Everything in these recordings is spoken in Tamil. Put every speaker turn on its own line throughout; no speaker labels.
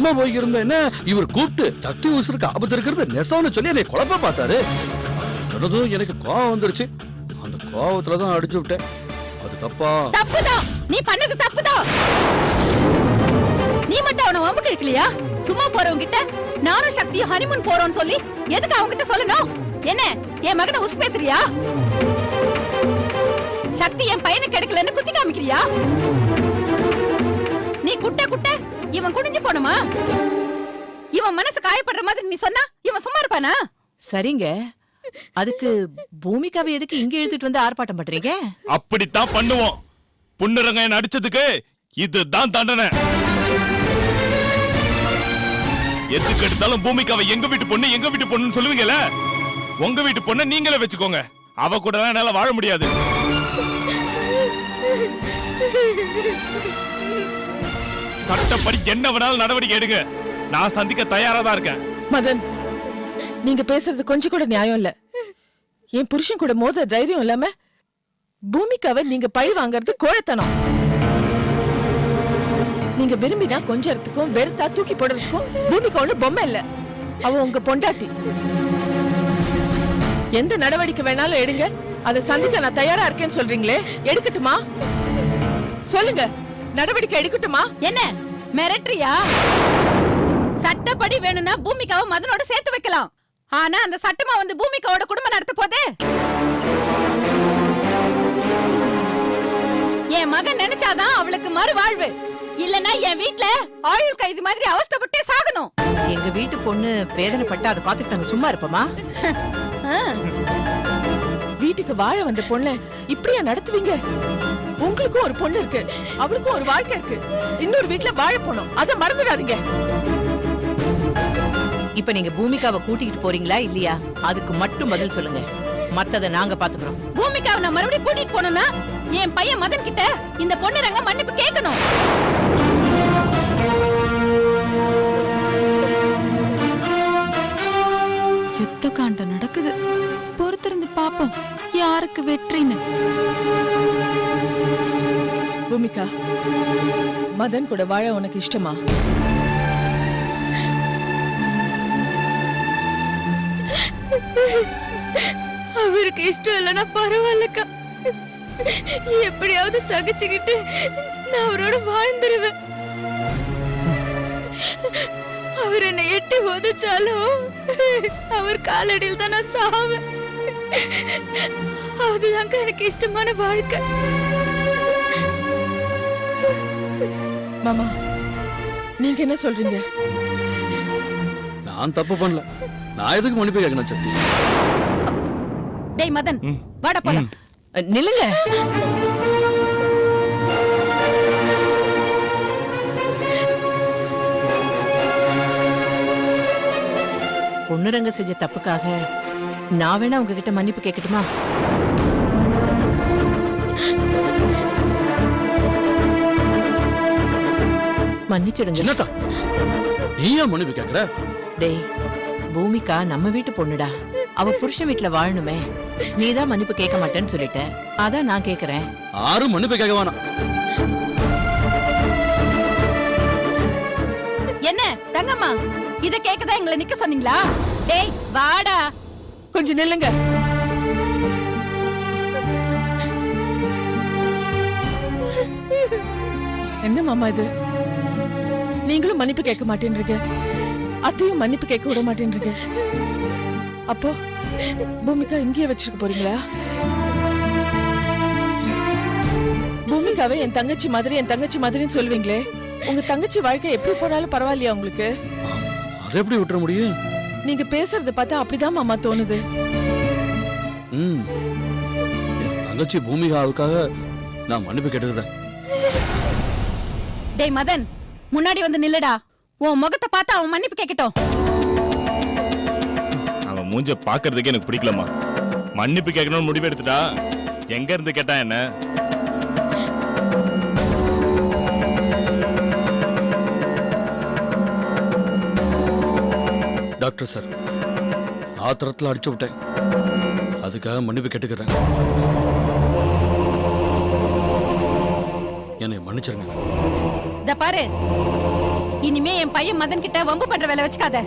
தெரியாம போயிருந்த என்ன இவர் கூப்பிட்டு சக்தி உசுருக்கு ஆபத்து இருக்கிறது நெசம்னு சொல்லி என்னை குழப்ப பார்த்தாரு. சொன்னதும் எனக்கு கோவம் வந்துருச்சு. அந்த கோவத்துலதான் அடிச்சு விட்டேன். அது தப்பா?
தப்புதான், நீ பண்ணது தப்புதான். நீ மட்டும் அவனை வம்புக்கு இழுக்கலையா? சும்மா போறவங்க கிட்ட நானும் சக்தியும் ஹனிமூன் போறோம்னு சொல்லி எதுக்கு அவங்க கிட்ட சொல்லணும்? என்ன என் மகனை உசுப்பேத்துறியா? சக்தி என் பையனுக்கு எடுக்கலன்னு குத்தி காமிக்கிறியா? நீ குட்ட குட்ட இவன் குடிஞ்சு போணுமா? இவன் மனசு காயப்படுற மாதிரி நீ சொன்னா இவன் சும்மா இருப்பானா?
சரிங்க, அதுக்கு பூமிகாவை எதுக்கு இங்க இழுத்துட்டு வந்து ஆர்ப்பாட்டம் பண்றீங்க?
அப்படித்தான் பண்ணுவோம். புண்ணுரங்க அடிச்சதுக்கு இதுதான் தண்டனை. எதுக்கு எடுத்தாலும் பூமிகாவை எங்க வீட்டு பொண்ணுன்னு சொல்லுவீங்கல்ல, உங்க வீட்டு பொண்ணை நீங்களே வச்சுக்கோங்க. அவ கூட என்னால வாழ முடியாது. சட்டப்படி என்ன வேணாலும் நடவடிக்கை எடுங்க. நான் சந்திக்க தயாரா தான் இருக்கேன்.
மதன், நீங்க பேசுறது கொஞ்சம் கூட நியாயம் இல்ல. என் புருஷன் கூட மோத தைரியம் இல்லாம பூமிகாவை நீங்க பழி வாங்கறது கோழைத்தனம். நீங்க விரும்பினா கொஞ்சத்துக்கும் வெறுத்தா தூக்கி போடுறதுக்கும் பூமிகா ஒண்ணு பொம்மை இல்ல. அவ உங்க பொண்டாட்டி. எந்த நடவடிக்கை வேணாலும் எடுங்க, அதை சந்திக்க நான் தயாரா இருக்கேன்னு சொல்றீங்களே, எடுக்கட்டுமா? சொல்லுங்க, நடவடிக்கை எடுக்கட்டுமா?
என்ன மிரட்டுறியா? சட்டப்படி வேணும்னா பூமிகாவை மதனோட சேர்த்து வைக்கலாம். ஆனா அந்த சட்டமா வந்து பூமிகாவோட குடும்பம் நடத்த போதே. என் மகன் நினைச்சாதான் அவளுக்கு மறு வாழ்வு. இல்லனா என் வீட்ல ஆயுள் கைது மாதிரி அவஸ்தைப்பட்டே சாகணும்.
எங்க வீட்டு பொண்ணு வேதனைப்பட்டு அதை பாத்துட்டு நாங்க சும்மா இருப்போமா?
வீட்டுக்கு வாழ வந்த பொண்ணு இப்படியா நடத்துவீங்க? உங்களுக்கும் ஒரு பொண்ணு இருக்கு, அவளுக்கும் ஒரு வாழ்க்கை இருக்கு. இன்னொரு வீட்டுல வாழ போனோம், அதை மறந்துடாதீங்க.
இப்ப நீங்க பூமிகாவை கூட்டிட்டு போறீங்களா இல்லையா? அதுக்கு மட்டும் பதில் சொல்லுங்க. மத்தத நாங்க பாத்துக்கிறோம்.
பூமிகாவை நான் மறுபடியும் கூட்டிட்டு போனோம்னா என் பையன் மதன் கிட்ட இந்த பொண்ணு ரங்க மன்னிப்பு கேட்கணும்.
யுத்த காண்டம் நடக்குது. பொறுத்திருந்து பாப்போம் யாருக்கு வெற்றின்னு.
பூமிகா, மதன் கூட வாழ உனக்கு இஷ்டமா?
அவருக்கு இஷ்டம் இல்லைன்னா பரவாயில்லக்கா, எப்படியாவது சகிச்சுக்கிட்டு நான் அவரோட வாழ்ந்துருவேன். அவர் என்னை எட்டி உதைச்சாலும் அவர் காலடியில் தான் நான் சாவேன். அதுதாங்க எனக்கு இஷ்டமான வாழ்க்கை.
மாமா, நீங்க என்ன சொல்றீங்க?
நான் தப்பு பண்ணல. நான் எதுக்கு மன்னிப்பு கேட்கணும் சக்தி?
டேய் மதன், வாடா போலாம்.
நில்லுங்க. பொண்ணுரங்க செஞ்ச தப்புக்காக நான் வேணா உங்ககிட்ட மன்னிப்பு கேட்கட்டுமா? மன்னிச்சிடுங்க.
சின்னதா, நீ ஏன் மன்னிப்பு கேட்கற?
டேய், பூமிகா நம்ம வீட்டு பொண்ணுடா. அவ புருஷன் வீட்டுல வாழணுமே. நீதான் மன்னிப்பு கேட்க மாட்டேன்னு சொல்லிட்ட, அதான் நான் கேக்குறேன்.
யாரும் மன்னிப்பு கேட்க வேணாம்.
என்ன தங்கம்மா, இத கேக்கதான் எங்களை நிக்க சொன்னீங்களா? டேய் வாடா.
கொஞ்சம் நில்லுங்க. என்ன மாமா இது? நீங்களும் மன்னிப்பு கேட்க மாட்டேன்றீங்க, அத்தையும் மன்னிப்பு கேட்க விட மாட்டேன்றீங்க. அப்போ பூமிகா இங்கேயே வச்சிருக்க போறீங்களா? பூமிகாவை என் தங்கச்சி மாதிரின்னு சொல்லுவீங்களே, உங்க தங்கச்சி வாழ்க்கை எப்படி போனாலும் பரவாயில்லையா உங்களுக்கு?
அதை எப்படி விட்டுற முடியும்?
நீங்க பேசுறத பார்த்தா அப்படிதான் மாமா தோணுது.
என் தங்கச்சி பூமிகாவுக்காக நான் மன்னிப்பு கேட்டுக்கிறேன்.
டேய் மதன், முன்னாடி வந்து நில்லுடா. உன் முகத்தை பார்த்து அவன் மன்னிப்பு கேட்கட்டும்.
அவன் மூஞ்ச பாக்குறதுக்கு எனக்கு பிடிக்கலமா. மன்னிப்பு கேட்கணும்னு முடிவு எடுத்துட்டா எங்க இருந்து கேட்டா என்ன?
டாக்டர் சார், ஆத்திரத்தில் அடிச்சு விட்டேன். அதுக்காக மன்னிப்பு கேட்டுக்கிறேன். என்னை மன்னிச்சிருங்க.
இத பாரு, இனிமே என் பையன் மதன் கிட்ட வம்பு பண்ற வேலை வச்சுக்காத.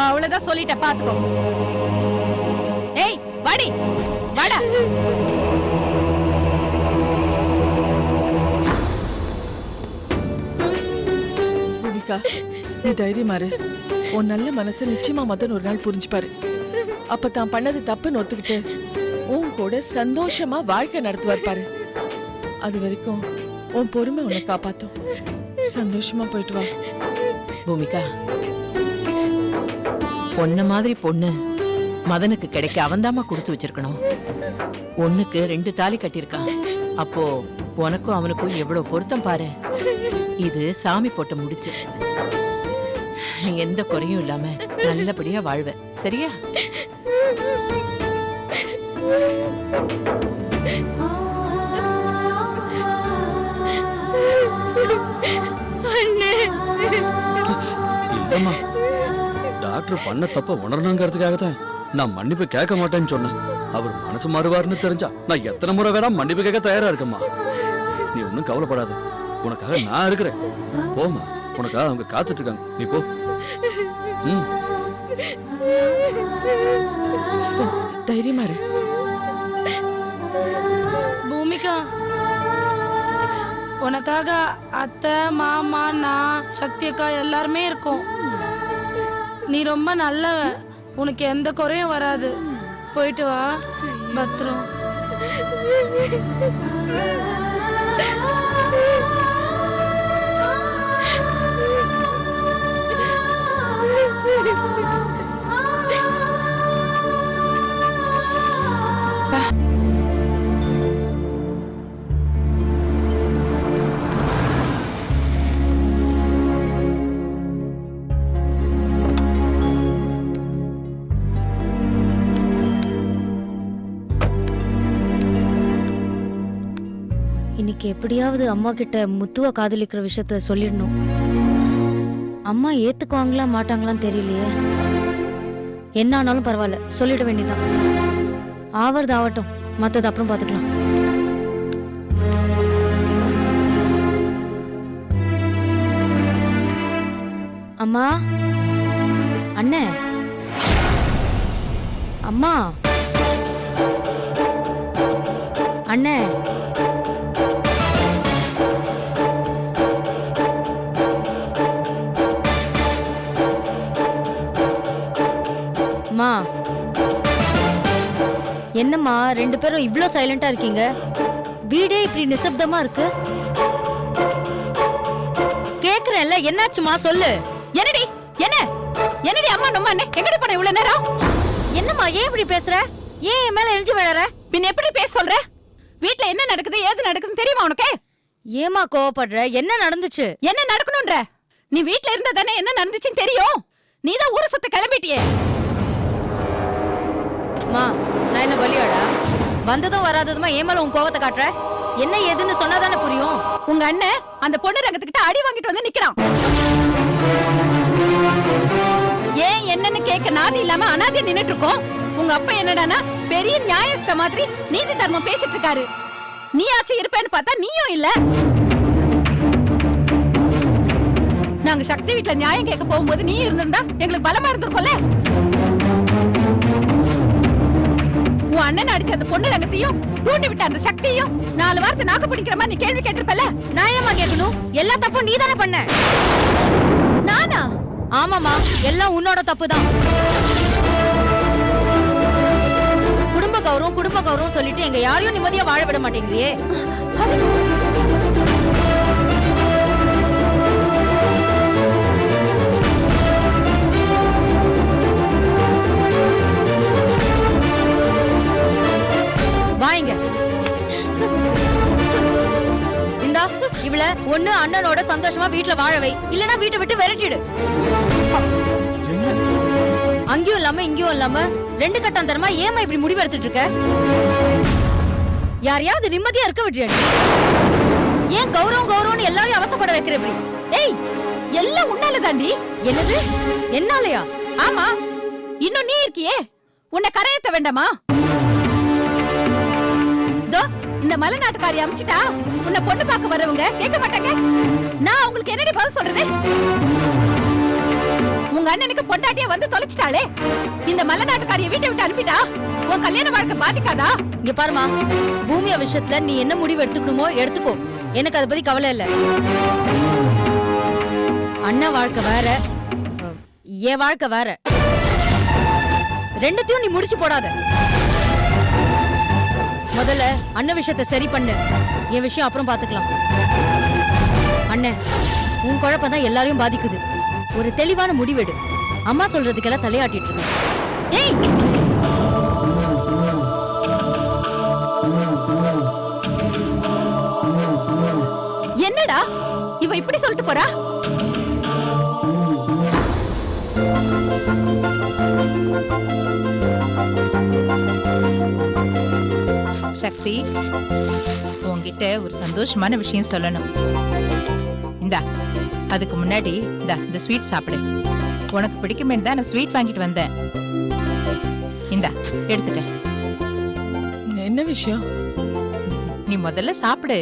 அவ்வளவுதான் சொல்லிட்டேன், பாத்துக்கோ. ஏய் வாடி, வாடா.
பூமிகா, நீ தைரியமா இரு. உன் நல்ல மனசு நிச்சயமா மதன் ஒரு நாள் புரிஞ்சுப்பாரு. அப்ப தான் பண்ணது தப்புன்னு ஒத்துக்கிட்டு உன் கூட சந்தோஷமா வாழ்க்கை நடத்துவார் பாரு. அது வரைக்கும் உன் பொறுமை உன்னை காப்பாத்தும். சந்தோஷமா போயிட்டு வா.
பூமிகா, பொண்ணு மாதிரி பொண்ணு மதனுக்கு கிடைக்க அவன்தாமா கொடுத்து வச்சிருக்கணும். ஒண்ணுக்கு 2 தாலி கட்டியிருக்கான். அப்போ உனக்கும் அவனுக்கும் எவ்வளவு பொருத்தம் பாரு. இது சாமி போட்ட முடிச்சு. நீ எந்த குறையும் இல்லாம நல்லபடியா வாழ்வ, சரியா?
அண்ணே,
இல்லம்மா, டாக்டர் பண்ண தப்ப உணரணுங்கிறதுக்காக தான் நான் மன்னிப்பு கேட்க மாட்டேன்னு சொன்னேன். அவர் மனசு மாறுவாருன்னு தெரிஞ்சா நான் எத்தனை முறை வேணா மன்னிப்பு கேட்க தயாரா இருக்கம்மா. நீ ஒன்னும் கவலைப்படாத, உனக்காக நான் இருக்கிறேன். போமா, உனக்காக அவங்க காத்துட்டு இருக்காங்க, நீ போ.
தைரியமா இரு.
பூமிகா, உனக்காக அத்தை, மாமா, நான், சக்தி அக்கா எல்லாருமே இருக்கோம். நீ ரொம்ப நல்லவ, உனக்கு எந்த குறையும் வராது. போயிட்டு வா, பத்திரம்.
இன்னைக்கு எப்படியாவது அம்மா கிட்ட முத்துவ காதலிக்கிற விஷயத்த சொல்லிடணும். அம்மா ஏத்துக்குவாங்களா மாட்டாங்களான்னு தெரியலையே. என்ன ஆனாலும் பரவாயில்ல, சொல்லிட வேண்டியதான். ஆவறது ஆவட்டும், மத்தது அப்புறம் பாத்துக்கலாம். அம்மா, அண்ணே, அம்மா, அண்ணே. அம்மா, என்னம்மா 2 பேரும் இவ்ளோ சைலண்டா இருக்கீங்க? வீடே இப்படி நிசப்தமா இருக்கு. கேக்குறேன்ல, என்னாச்சுமா சொல்லு.
என்னடி என்னடி அம்மா நம்ம எங்கடி போன இவ்வளவு நேரம்?
என்னம்மா ஏன் இப்படி பேசுற? ஏன் என் மேல எரிஞ்சு விழற?
பின்ன எப்படி பேச சொல்ற? வீட்ல என்ன நடக்குது ஏது நடக்குதுன்னு தெரியுமா உனக்கு?
ஏமா கோவப்படுற? என்ன நடந்துச்சு?
என்ன நடக்கணும்ன்ற? நீ வீட்ல இருந்தா தானே என்ன நடந்துச்சுன்னு தெரியும். நீதான் ஊரை சுத்த கிளம்பிட்டியே.
மா, நான் என்ன பலியாடா? வந்ததும் வராததுமா ஏன் மேல உன் கோவத்தை காட்டுற? என்ன ஏதுன்னு சொன்னாதானே புரியும்.
உங்க அண்ணன் அந்த பொண்ணு ரங்கத்துக்கிட்ட அடி வாங்கிட்டு வந்து நிக்கிறான். ஏன் என்னன்னு கேட்க நாதி இல்லாம அனாதியா நின்னுட்டு இருக்கோம். உங்க அப்பா என்னடானா பெரிய நியாயஸ்த மாதிரி நீதி தர்மம் பேசிட்டு இருக்காரு. நீ ஆச்சு இருப்பேன்னு பார்த்தா நீயும் இல்ல. நாங்க சக்தி வீட்டுல நியாயம் கேட்க போகும்போது நீ இருந்திருந்தா எங்களுக்கு பலமா இருந்திருக்கும்ல. உன் அண்ணன் அடிச்ச அந்த பொண்ணு ரங்கத்தையும் தூண்டி விட்ட அந்த சக்தியும் 4 வாரத்தை நாக்கு பிடிக்கிற மாதிரி நீ கேள்வி கேட்டிருப்பல.
நான் ஏமா கேட்கணும்? எல்லா தப்பும் நீ தானே பண்ண.
நானா?
ஆமாமா, எல்லாம் உன்னோட தப்பு தான். குடும்ப கௌரவம் சொல்லிட்டு எங்க யாரையும் நிம்மதியா வாழ விட மாட்டேங்கிறியே. வாங்க. இந்தா இவள ஒண்ணு அண்ணனோட சந்தோஷமா வீட்டுல வாழவை, இல்லனா வீட்டை விட்டு விரட்டிடு. அங்கேயும் இல்லாம இங்கேயும் இல்லாம 2 கட்டம் தரமா ஏமா இப்படி முடிவு எடுத்துட்டு இருக்க? யாரையாவது நிம்மதியா இருக்க விட்டுறியா? ஏன் கௌரவம்னு எல்லாரையும் அவசப்பட வைக்கிற இப்படி?
ஏய், எல்லாம் உன்னால தாண்டி.
என்னது? என்னாலயா?
ஆமா, இன்னும் நீ இருக்கியே, உன்னை கரையேத்த வேண்டாமா? இந்த மலைநாட்டுக்காரி அமைச்சிட்டா உன்னை பொண்ணு பார்க்க வரவங்க கேட்க மாட்டாங்க. நான் உங்களுக்கு என்னடி பதில் சொல்றது? உங்க அண்ணனுக்கு பொண்டாட்டியா வந்து தொலைச்சிட்டாளே, இந்த மலைநாட்டுக்காரியை வீட்டை விட்டு அனுப்பிட்டா உன் கல்யாண வாழ்க்கை பாதிக்காதா?
இங்க பாருமா, பூமியா விஷயத்துல நீ என்ன முடிவு எடுத்துக்கணுமோ எடுத்துக்கோ, எனக்கு அதை பத்தி கவலை இல்ல. அண்ணா வாழ்க்கை வேற, என் வாழ்க்கை வேற. ரெண்டுத்தையும் நீ முடிச்சு போடாத. முதல்ல அண்ணன் விஷயத்தை சரி பண்ணு, என் விஷயம் அப்புறம் பாத்துக்கலாம். அண்ணன், உன் குழப்பம் தான் எல்லாரையும் பாதிக்குது. ஒரு தெளிவான முடிவெடு. அம்மா சொல்றதுக்கெல்லாம் தலையாட்டிட்டு இருக்க.
ஏய், என்னடா இவ இப்படி சொல்லிட்டு போறா?
சக்தி, உன்கிட்ட ஒரு சந்தோஷமான விஷயம் சொல்லணும். இந்தா, அதுக்கு முன்னாடி இந்த ஸ்வீட் சாப்பிடு. உனக்கு பிடிக்குமே தான் நான் ஸ்வீட் வாங்கிட்டு வந்தேன். இந்தா, எடுத்துக்க.
என்ன விஷயம்?
நீ முதல்ல சாப்பிடு.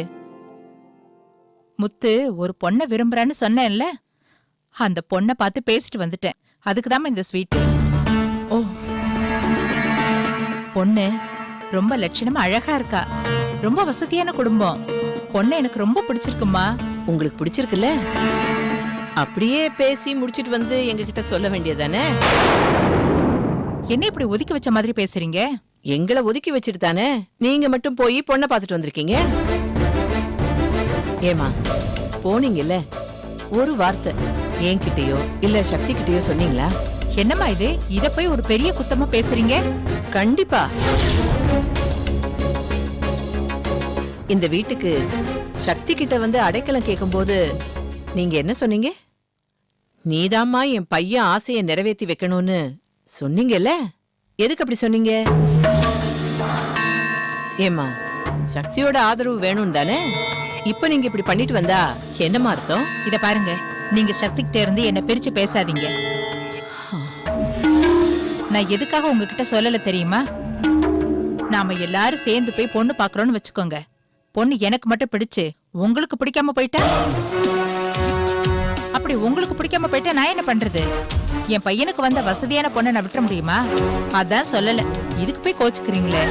முத்து ஒரு பொண்ணை விரும்புறான்னு சொன்னேன்ல, அந்த பொண்ணை பார்த்து பேசிட்டு வந்துட்டேன். அதுக்குதாம்மா இந்த ஸ்வீட்.
ஓ,
பொண்ணு ரொம்ப லட்சணமா அழகா இருக்கா. ரொம்ப வசதியான குடும்பம். பொண்ணு எனக்கு ரொம்ப பிடிச்சிருக்குமா.
உங்களுக்கு பிடிச்சிருக்குல்ல? அப்படியே பேசி முடிச்சிட்டு வந்து எங்க கிட்ட சொல்ல வேண்டியதானே?
என்ன இப்படி ஒதுக்கி வச்ச மாதிரி பேசுறீங்க?
எங்களை ஒதுக்கி வச்சுட்டு தானே நீங்க மட்டும் போய் பொண்ணை பார்த்துட்டு வந்திருக்கீங்க. ஏமா, போனீங்கல்ல, ஒரு வார்த்தை என்கிட்டயோ இல்ல சக்தி கிட்டயோ சொன்னீங்களா?
என்னம்மா இது? இத போய் ஒரு பெரிய குத்தமா பேசுறீங்க?
கண்டிப்பா. இந்த வீட்டுக்கு சக்தி கிட்ட வந்து அடைக்கலம் கேட்கும்போது நீங்க என்ன சொன்னீங்க? நீதாம்மா என் பையன் ஆசையை நிறைவேற்றி வைக்கணும்னு சொன்னீங்கல்ல? எதுக்கு அப்படி சொன்னீங்க? ஏமா, சக்தியோட ஆதரவு வேணும் தானே? இப்ப நீங்க இப்படி பண்ணிட்டு வந்தா என்னமா அர்த்தம்?
இத பாருங்க, நீங்க சக்தி கிட்ட இருந்து என்ன பிரிச்சு பேசாதீங்க. நான் எதுக்காக உங்ககிட்ட சொல்லல தெரியுமா? நாம எல்லாரும் சேர்ந்து போய் பொண்ணு பாக்குறோம்னு வச்சுக்கோங்க. பொண்ணு எனக்கு மட்டும் பிடிச்சு உங்களுக்கு பிடிக்காம போயிட்டா? அப்படி உங்களுக்கு பிடிக்காம போயிட்டா நான் என்ன பண்றது? என் பையனுக்கு வந்த வசதியான பொண்ணை நான் விட்டுற முடியுமா? அதான் சொல்லல. இதுக்கு போய் கோச்சுக்கிறீங்களே.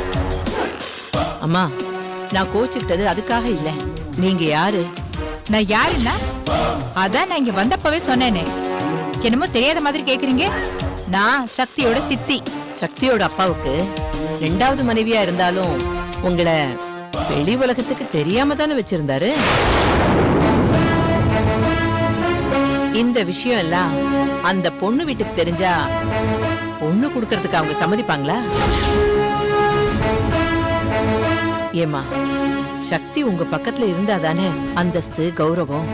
அம்மா, நான் கோச்சுக்கிட்டது அதுக்காக இல்ல. நீங்க யாரு?
நான் யாருன்னா, அதான் நான் இங்க வந்தப்பவே சொன்னேனே. என்னமோ தெரியாத மாதிரி கேக்குறீங்க. நான் சக்தியோட சித்தி.
சக்தியோட அப்பாவுக்கு 2வது மனைவியா இருந்தாலும் உங்களை வெளி உலகத்துக்கு தெரியாம தானே வச்சிருந்தாரு. இந்த விஷயம் எல்லாம் அந்த பொண்ணு வீட்டுக்கு தெரிஞ்சா பொண்ணு கொடுக்கறதுக்கு அவங்க சம்மதிப்பாங்களா? ஏமா, சக்தி உங்க பக்கத்துல இருந்தா தானே அந்தஸ்து, கௌரவம்.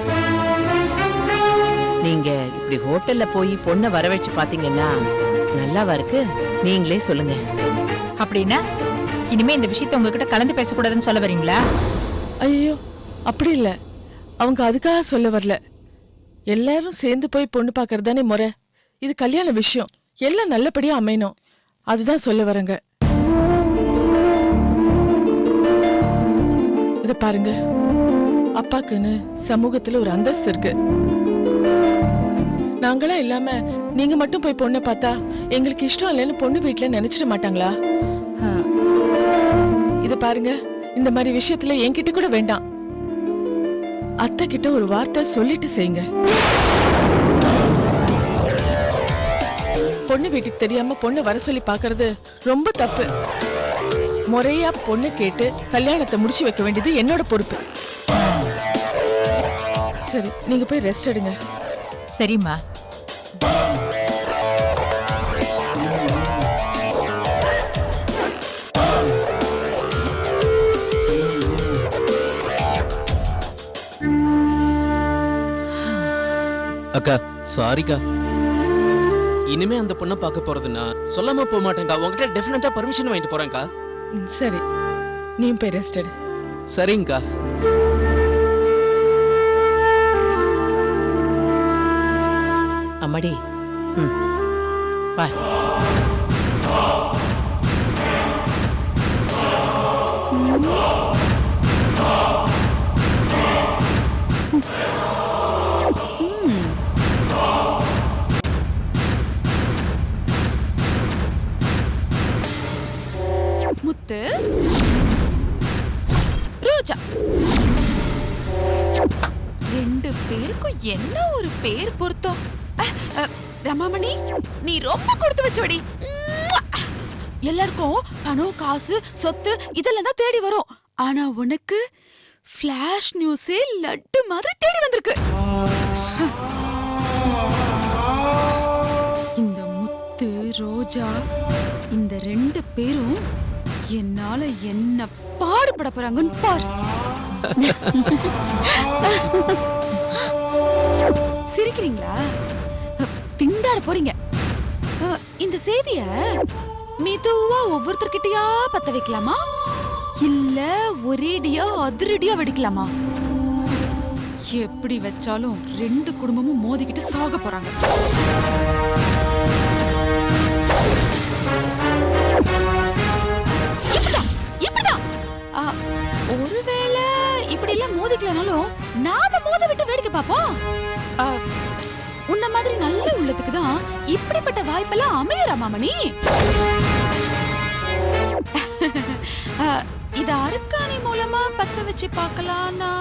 நீங்க இப்படி ஹோட்டல்ல போய் பொண்ணை வரவழைச்சு பாத்தீங்கன்னா நல்லாவா இருக்கு? நீங்களே சொல்லுங்க.
அப்படின்னா இனிமே இந்த விஷயத்தை உங்ககிட்ட கலந்து பேசக்கூடாதுன்னு சொல்ல வரீங்களா?
ஐயோ, அப்படி இல்ல. அவங்க அதுக்காக சொல்ல வரல. எல்லாரும் சேர்ந்து போய் பொண்ணு பார்க்கறது தானே முறை. இது கல்யாண விஷயம், எல்லாம் நல்லபடியா அமையணும், அதுதான் சொல்ல வரங்க. இத பாருங்க, அப்பாக்குன்னு சமூகத்துல ஒரு அந்தஸ்து இருக்கு. நாங்களா இல்லாம நீங்க மட்டும் போய் பொண்ணை பார்த்தா எங்களுக்கு இஷ்டம் இல்லைன்னு பொண்ணு வீட்டுல நினைச்சிட மாட்டாங்களா? இத பாருங்க, இந்த மாதிரி விஷயத்துல என்கிட்ட கூட வேண்டாம். அத்தை கிட்ட ஒரு வார்த்தை சொல்லிட்டு செய்யுங்க. பொண்ணு வீட்டுக்கு தெரியாம பொண்ணை வர சொல்லி பாக்குறது ரொம்ப தப்பு. முறையா பொண்ணு கேட்டு கல்யாணத்தை முடிச்சு வைக்க வேண்டியது என்னோட பொறுப்பு. சரி, நீங்க போய் ரெஸ்ட் எடுங்க.
சரிம்மா.
அக்கா, சாரிக்கா. இனிமே அந்த பொண்ணை பார்க்க போறதுன்னா சொல்லாம போக மாட்டேன்க்கா. உங்ககிட்ட டெஃபினட்டா பர்மிஷன் வாங்கிட்டு போறேன்க்கா.
சரி, நீயும் போய் ரெஸ்ட் எடு.
சரிங்கக்கா.
அம்மாடி, பார்.
ரோஜா. ரெண்டு பேருக்கும் என்ன ஒரு பேர் பொருத்தம். ரமாமணி, நீ ரொம்ப கொடுத்து வச்சவடி. எல்லாருக்கும் பணம், காசு, சொத்து இதெல்லாம் தான் தேடி வரும். ஆனா உனக்கு ஃபிளாஷ் நியூஸே லட்டு மாதிரி தேடி வந்திருக்கு. இந்த முத்து, ரோஜா இந்த ரெண்டு பேரும் என்னால என்ன பாடுபட போறாங்கன்னு பாரு. சிரிக்கிறீங்களா? திண்டாட போறீங்க. இந்த செய்திய மெதுவா ஒவ்வொருத்தர்கிட்டயா பத்த வைக்கலாமா, இல்ல ஒரேடியா அதிரடியா வெடிக்கலாமா? எப்படி வச்சாலும் ரெண்டு குடும்பமும் மோதிக்கிட்டு சாக போறாங்க. இப்படிதான். ஒருவேளை இப்படி எல்லாம் மோதிக்கலனாலும் நாம மோத விட்டு வேடிக்கை பாப்போம். உன்ன மாதிரி நல்ல உள்ளத்துக்கு தான் இப்படிப்பட்ட வாய்ப்பெல்லாம் அமையறா மாமணி. இத அருக்காணி மூலமா பத்த வச்சு பார்க்கலாம்னா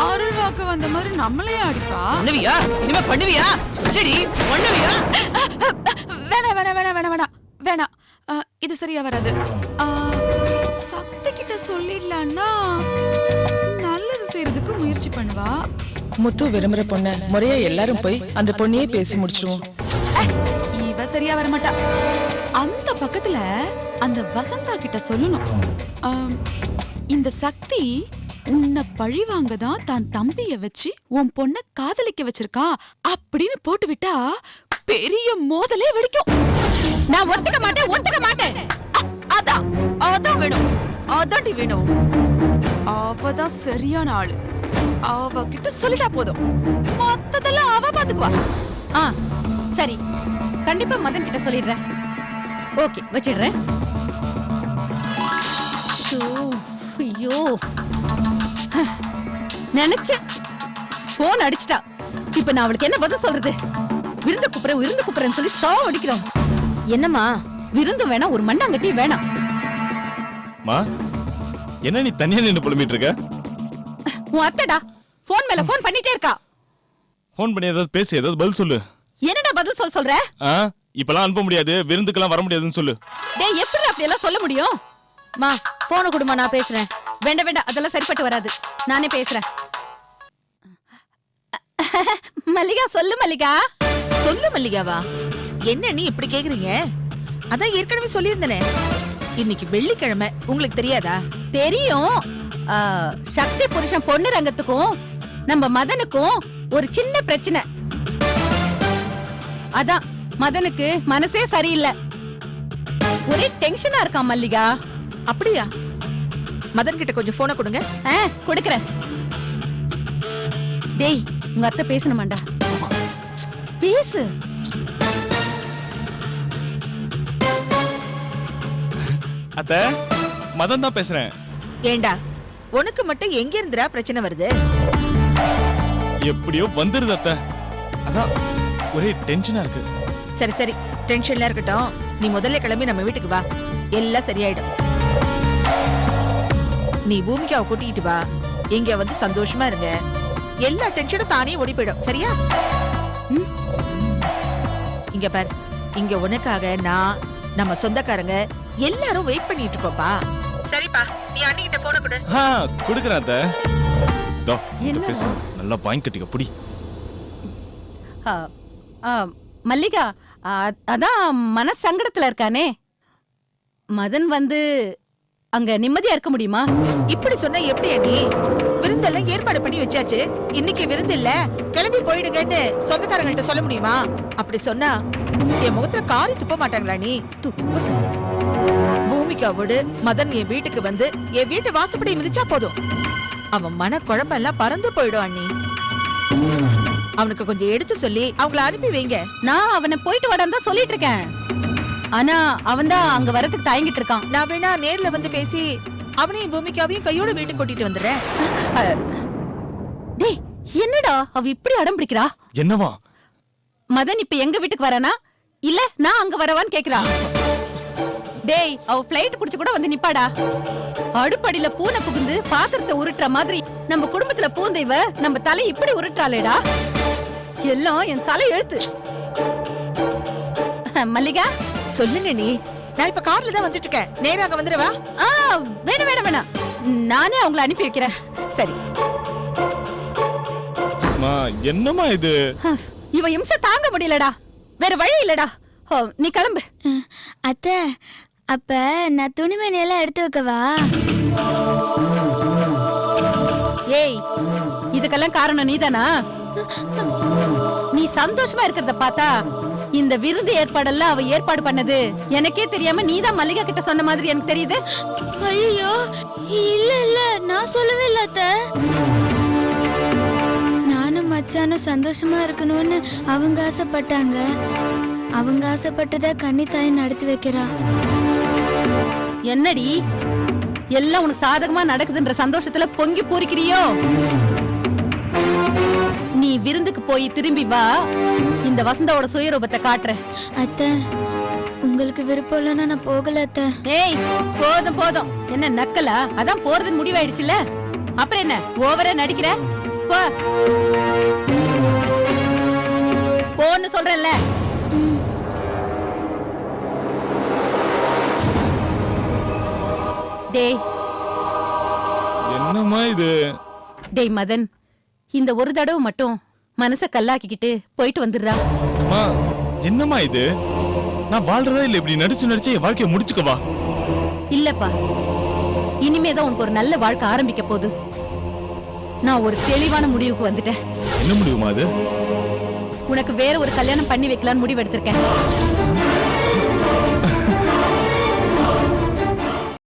அருள் வாக்கு வந்த மாதிரி நம்மளே அடிப்பா.
பண்ணுவியா? இனிமே பண்ணுவியா? சொல்லடி, பண்ணுவியா?
வேணாம் வேணாம் வேணாம் வேணாம் வேணாம் வேணாம். இது சரியா வராது. சக்தி கிட்ட சொல்லிடலான்னா நல்லது செய்யறதுக்கு முயற்சி பண்ணுவா.
முத்து விரும்புற பொண்ண முறையா எல்லாரும் போய் அந்த பொண்ணையே பேசி முடிச்சிடுவோம்.
இவ சரியா வர மாட்டா. அந்த பக்கத்துல அந்த வசந்தா கிட்ட சொல்லணும். இந்த சக்தி உன்னை பழிவாங்க தான் தான் தம்பிய வச்சு உன் பொண்ண காதலிக்க வச்சிருக்கா அப்படின்னு போட்டு விட்டா பெரிய மோதலே வெடிக்கும்.
நான் ஒத்துக்க மாட்டேன்.
அதான் அதான் வேணும், அதாண்டி வேணும். அவதான் சரியான ஆளு. அவ கிட்ட சொல்லிட்டா போதும், மத்ததெல்லாம் அவ பாத்துக்குவா.
சரி, கண்டிப்பா மதன் கிட்ட சொல்லிடுறேன். ஓகே, வச்சிடுறேன். ஐயோ, நினைச்சேன் போன் அடிச்சிட்டா. இப்ப நான் அவளுக்கு என்ன பதில் சொல்றது? விருந்து குப்புறேன்னு சொல்லி சாவ அடிக்கிறோம்.
என்னம்மா?
விருந்து வேணாம், ஒரு மண்ணாங்கட்டி வேணாம்.
மா, என்ன நீ தனியா நின்னு புலம்பிட்டு இருக்க?
உன் அத்தைடா போன் மேல போன் பண்ணிட்டே இருக்கா.
போன் பண்ணி ஏதாவது பேசி ஏதாவது பதில் சொல்லு.
என்னடா பதில் சொல்ற?
இப்பெல்லாம் அனுப்ப முடியாது, விருந்துக்கெல்லாம் வர முடியாதுன்னு சொல்லு.
டேய், எப்படி அப்படி எல்லாம் சொல்ல முடியும்?
மா, போன கொடுமா, நான் பேசுறேன்.
வேண்டாம், அதெல்லாம் சரிப்பட்டு வராது. நானே பேசுறேன். மல்லிகா, சொல்லு மல்லிகா.
சொல்லு மல்லிகாவா? என்ன நீ இப்படி கேக்குறீங்க? அதான் ஏற்கனவே சொல்லியிருந்தனே, இன்னைக்கு வெள்ளிக்கிழமை, உங்களுக்கு தெரியாதா?
தெரியும். சக்தி புருஷன் பொண்ணு ரங்கத்துக்கும் நம்ம மதனுக்கும் ஒரு சின்ன பிரச்சனை. அதான் மதனுக்கு மனசே சரியில்லை. ஒரே டென்ஷனா இருக்கான் மல்லிகா.
அப்படியா? மதன் கிட்ட கொஞ்சம் போனை கொடுங்க.
கொடுக்கறேன். டேய், உங்க அத்தை பேசணுமாண்டா? பேசு.
அத்தை, மதன் தான் பேசுறேன்.
ஏண்டா, உனக்கு மட்டும் எங்க இருந்துடா பிரச்சனை வருது?
எப்படியோ வந்துருது அத்தை. அதான் ஒரே டென்ஷனா இருக்கு.
சரி சரி, டென்ஷன்ல இருக்கட்டும். நீ முதல்ல கிளம்பி நம்ம வீட்டுக்கு வா, எல்லாம் சரியாயிடும். நீ பூமிக்காவை கூட்டிக்கிட்டு வா, இங்க வந்து சந்தோஷமா இருங்க. எல்லா டென்ஷனும் தானே ஓடி போயிடும். சரியா? இங்க பாரு, இங்க உனக்காக நான், நம்ம சொந்தக்காரங்க எல்லாரும் வெயிட் பண்ணிட்டு இருக்கோம்ப்பா. சரிப்பா, நீ அண்ணிகிட்ட போன கொடு.
கொடுக்குறேன் அத்தை. தோ, பேசு. நல்லா பாயிண்ட் கட்டிக்க புடி.
மல்லிகா, அதான் மனசங்கடத்துல இருக்கானே. மதன் வந்து அங்க நிம்மதியா இருக்க முடியுமா?
இப்படி சொன்னா எப்படி அண்ணி? விருந்தெல்லாம் ஏற்பாடு பண்ணி வச்சாச்சு. இன்னைக்கு விருந்து இல்ல, கிளம்பி போயிடுங்கன்னு சொந்தக்காரங்கள்ட்ட சொல்ல முடியுமா? அப்படி சொன்னா என் முகத்துல காரி துப்ப மாட்டாங்களா நீ? பூமிகாவோடு மதன் என் வீட்டுக்கு வந்து என் வீட்டு வாசப்படி மிதிச்சா போதும், அவன் மன குழம்பெல்லாம் பறந்து போயிடும் அண்ணி. அவனுக்கு கொஞ்சம் எடுத்து சொல்லி அவங்கள அனுப்பி வைங்க.
நான் அவனை போயிட்டு வாடான்னு தான் சொல்லிட்டு இருக்கேன். ஆனா அவன் தான் அங்க வரதுக்கு தயங்கிட்டு இருக்கான்.
நான் வேணா நேர்ல வந்து பேசி அவனையும் பூமிகாவையும் கையோட வீட்டுக்கு கூட்டிட்டு வந்துடுறேன்.
டேய், என்னடா அவ இப்படி அடம் பிடிக்கிறா?
என்னவா?
மதன் இப்ப எங்க வீட்டுக்கு வரானா இல்ல நான் அங்க வரவான்னு கேக்குறா. டேய், அவ ஃளைட் புடிச்சு கூட வந்து நிப்பாடா. அடுப்படியில பூனை புகுந்து பாத்திரத்தை உருட்டுற மாதிரி நம்ம குடும்பத்துல பூந்தைவ நம்ம தலை இப்படி உருட்டாளேடா. எல்லாம் என் தலை எழுத்து. மல்லிகா
சொல்லுங்க நீ. நான் இப்ப கார்ல தான் வந்துட்டு இருக்கேன். நேரா அங்க வந்துடவா?
வேணாம் வேணாம் வேணாம், நானே அவங்கள அனுப்பி வைக்கிறேன்.
சரி.
அம்மா, என்னம்மா இது?
இவ இம்சை தாங்க முடியலடா, வேற வழி இல்லடா. நீ கிளம்பு.
அத்தை, அப்ப நான் துணிமணி எல்லாம் எடுத்து வைக்கவா?
ஏய், இதுக்கெல்லாம் காரணம் நீதானா? நீ சந்தோஷமா இருக்கிறத பார்த்தா இந்த விருது ஏற்பாடெல்லாம் அவ ஏற்பாடு பண்ணது எனக்கே தெரியாம நீதான் மல்லிகா கிட்ட சொன்ன மாதிரி எனக்கு தெரியுது.
ஐயோ, இல்ல இல்ல, நான் சொல்லவே இல்ல அத்தை. நானும் மச்சானும் சந்தோஷமா இருக்கணும்னு அவங்க ஆசைப்பட்டாங்க. அவங்க ஆசைப்பட்டத கன்னி தாய் நடத்தி வைக்கிறா.
என்னடி எல்லாம் உனக்கு சாதகமா நடக்குதுன்ற சந்தோஷத்துல பொங்கி பூரிக்கிறியோ? நீ விருந்துக்கு போய் திரும்பி வா, இந்த வசந்தாவோட சுயரூபத்தை காட்டுறேன்.
அத்தை, உங்களுக்கு விருப்பம் இல்லைன்னா நான் போகல அத்தை.
ஏய், போதும் போதும், என்ன நக்கலா? அதான் போறதுன்னு முடிவாயிடுச்சுல, அப்புறம் என்ன ஓவரா நடிக்கிற? போ, போன்னு சொல்றேன்ல. டேய்,
என்னம்மா இது?
டேய் மதன், இந்த ஒரு தடவை மட்டும் மனச கல்லாக்கிக்கிட்டு போயிட்டு வந்துடுறா.
அம்மா, என்னம்மா இது? நான் வாழ்றதா இல்ல இப்படி நடிச்சு நடிச்சு என் வாழ்க்கைய முடிச்சுக்கவா?
இல்லப்பா, இனிமேதான் உனக்கு ஒரு நல்ல வாழ்க்கை ஆரம்பிக்க போகுது. நான் ஒரு தெளிவான முடிவுக்கு வந்துட்டேன்.
என்ன முடிவுமா அது?
உனக்கு வேற ஒரு கல்யாணம் பண்ணி வைக்கலாம்னு முடிவு எடுத்திருக்கேன்.